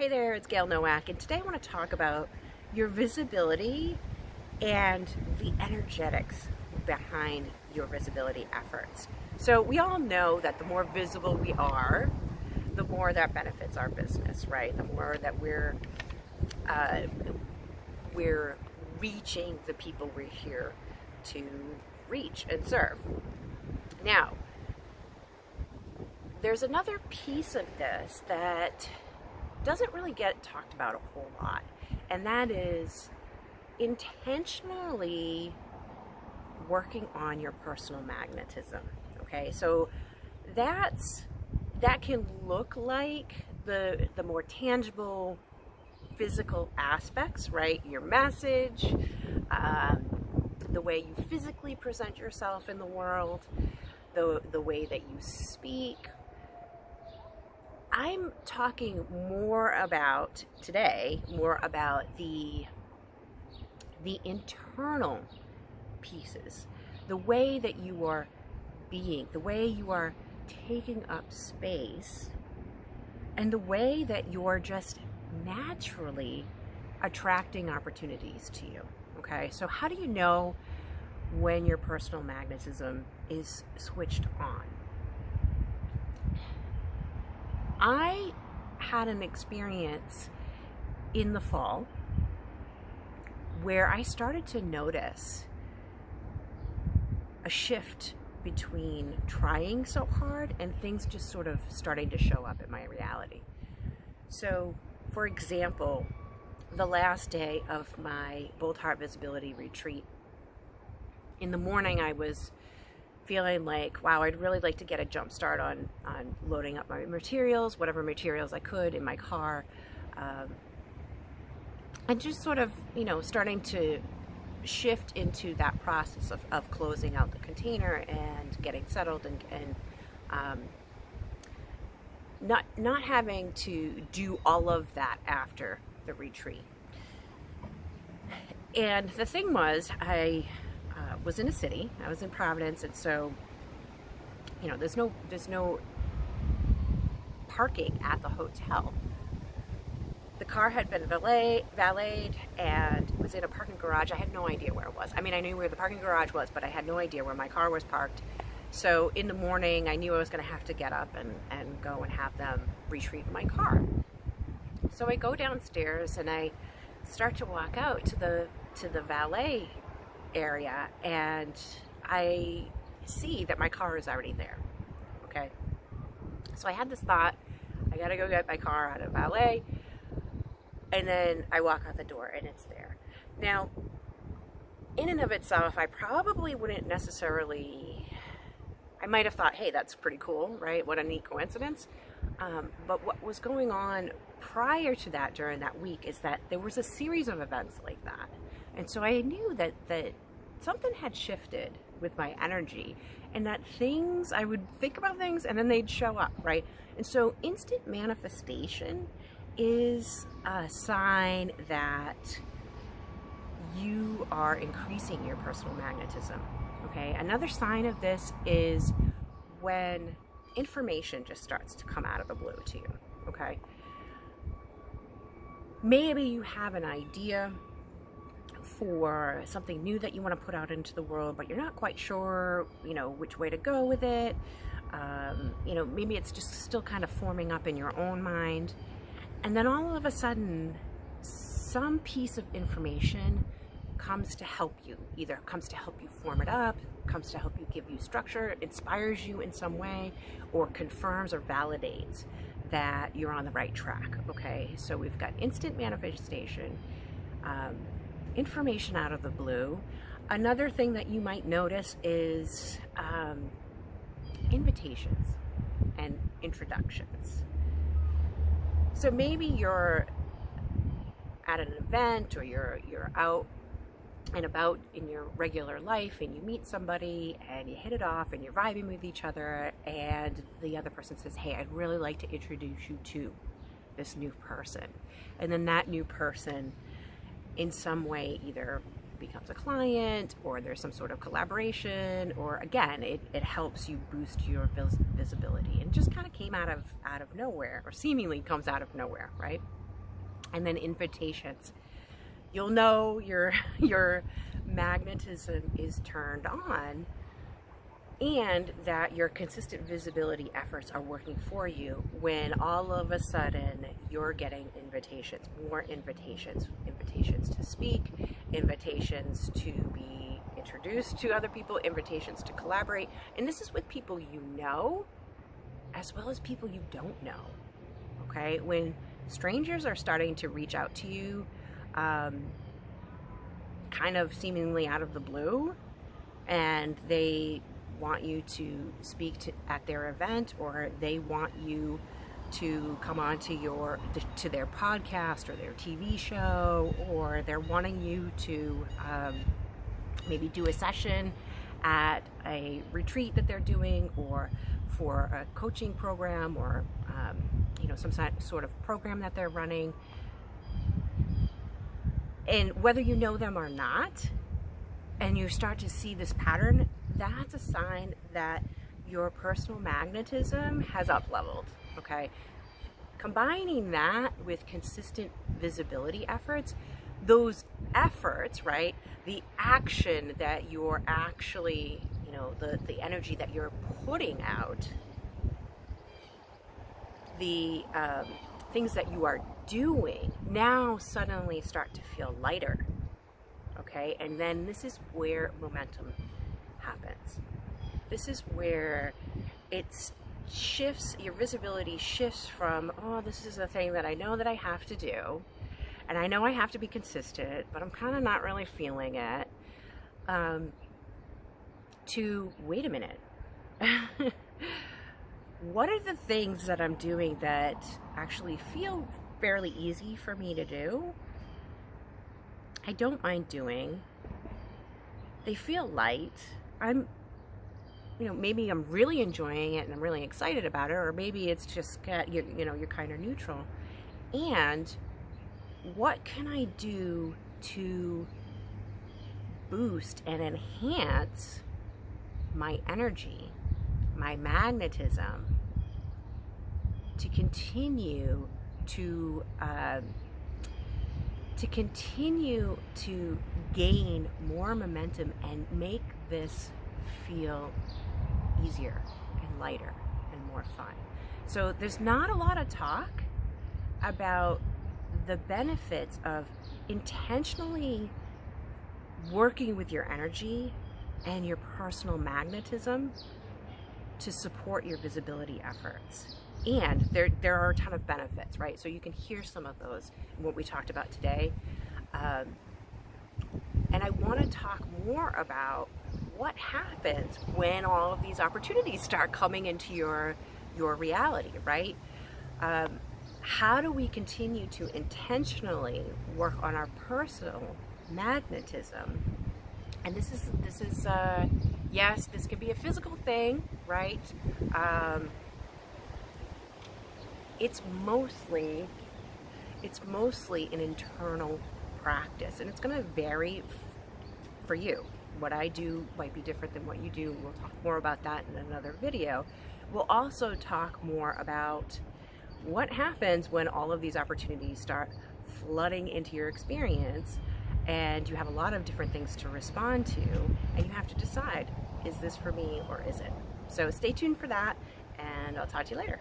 Hey there, it's Gail Nowak, and today I want to talk about your visibility and the energetics behind your visibility efforts. So we all know that the more visible we are, the more that benefits our business, right? The more that we're reaching the people we're here to reach and serve. Now, there's another piece of this that doesn't really get talked about a whole lot, and that is intentionally working on your personal magnetism. Okay, so that can look like the more tangible physical aspects, right? Your message, the way you physically present yourself in the world, the way that you speak. I'm talking more about today, more about the internal pieces, the way that you are being, the way you are taking up space, and the way that you're just naturally attracting opportunities to you. Okay, so how do you know when your personal magnetism is switched on? I had an experience in the fall where I started to notice a shift between trying so hard and things just sort of starting to show up in my reality. So, for example, the last day of my Bold Heart Visibility Retreat, in the morning I was feeling like, wow, I'd really like to get a jump start on loading up my materials, whatever materials I could in my car, and just sort of, starting to shift into that process of closing out the container and getting settled and not having to do all of that after the retreat. And the thing was, I was in a city. I was in Providence, and so there's no parking at the hotel. The car had been valeted and was in a parking garage. I had no idea where it was. I mean, I knew where the parking garage was, but I had no idea where my car was parked. So in the morning, I knew I was going to have to get up and go and have them retrieve my car. So I go downstairs and I start to walk out to the valet area, and I see that my car is already there. Okay, so I had this thought, I gotta go get my car out of valet, and then I walk out the door and it's there. Now, in and of itself, I probably wouldn't necessarily, I might have thought, hey, that's pretty cool, right? What a neat coincidence. But what was going on prior to that, during that week, is that there was a series of events like that. And so I knew that something had shifted with my energy, and that I would think about things and then they'd show up, right? And so instant manifestation is a sign that you are increasing your personal magnetism, okay? Another sign of this is when information just starts to come out of the blue to you, okay? Maybe you have an idea for something new that you want to put out into the world, but you're not quite sure, which way to go with it. Maybe it's just still kind of forming up in your own mind. And then all of a sudden, some piece of information comes to help you. Either comes to help you form it up, comes to help you give you structure, inspires you in some way, or confirms or validates that you're on the right track, okay? So we've got instant manifestation, information out of the blue. Another thing that you might notice is invitations and introductions. So maybe you're at an event, or you're out and about in your regular life, and you meet somebody and you hit it off and you're vibing with each other, and the other person says, hey, I'd really like to introduce you to this new person. And then that new person in some way either becomes a client, or there's some sort of collaboration, or again, it helps you boost your visibility, and just kind of came out of nowhere, or seemingly comes out of nowhere, right? And then invitations. You'll know your magnetism is turned on and that your consistent visibility efforts are working for you when all of a sudden you're getting invitations, more invitations, invitations to speak, invitations to be introduced to other people, invitations to collaborate. And this is with people you know, as well as people you don't know, okay? When strangers are starting to reach out to you, kind of seemingly out of the blue, and they want you to speak at their event, or they want you to come on to their podcast or their TV show, or they're wanting you to maybe do a session at a retreat that they're doing, or for a coaching program, or some sort of program that they're running. And whether you know them or not, and you start to see this pattern, that's a sign that your personal magnetism has up-leveled, okay? Combining that with consistent visibility efforts, those efforts, right, the action that you're actually, the energy that you're putting out, the things that you are doing now suddenly start to feel lighter, okay? And then this is where momentum happens. This is where it shifts, your visibility shifts from, oh, this is a thing that I know that I have to do, and I know I have to be consistent, but I'm kind of not really feeling it, to, wait a minute, what are the things that I'm doing that actually feel fairly easy for me to do? I don't mind doing. They feel light. Maybe I'm really enjoying it and I'm really excited about it, or maybe it's just, you're kind of neutral. And what can I do to boost and enhance my energy, my magnetism, to continue to gain more momentum and make this feel easier and lighter and more fun. So there's not a lot of talk about the benefits of intentionally working with your energy and your personal magnetism to support your visibility efforts. And there are a ton of benefits, right? So you can hear some of those in what we talked about today. And I want to talk more about what happens when all of these opportunities start coming into your reality, right? How do we continue to intentionally work on our personal magnetism? And this is yes, this can be a physical thing, right? It's mostly an internal practice, and it's going to vary for you. What I do might be different than what you do. We'll talk more about that in another video. We'll also talk more about what happens when all of these opportunities start flooding into your experience, and you have a lot of different things to respond to, and you have to decide, is this for me or is it? So stay tuned for that, and I'll talk to you later.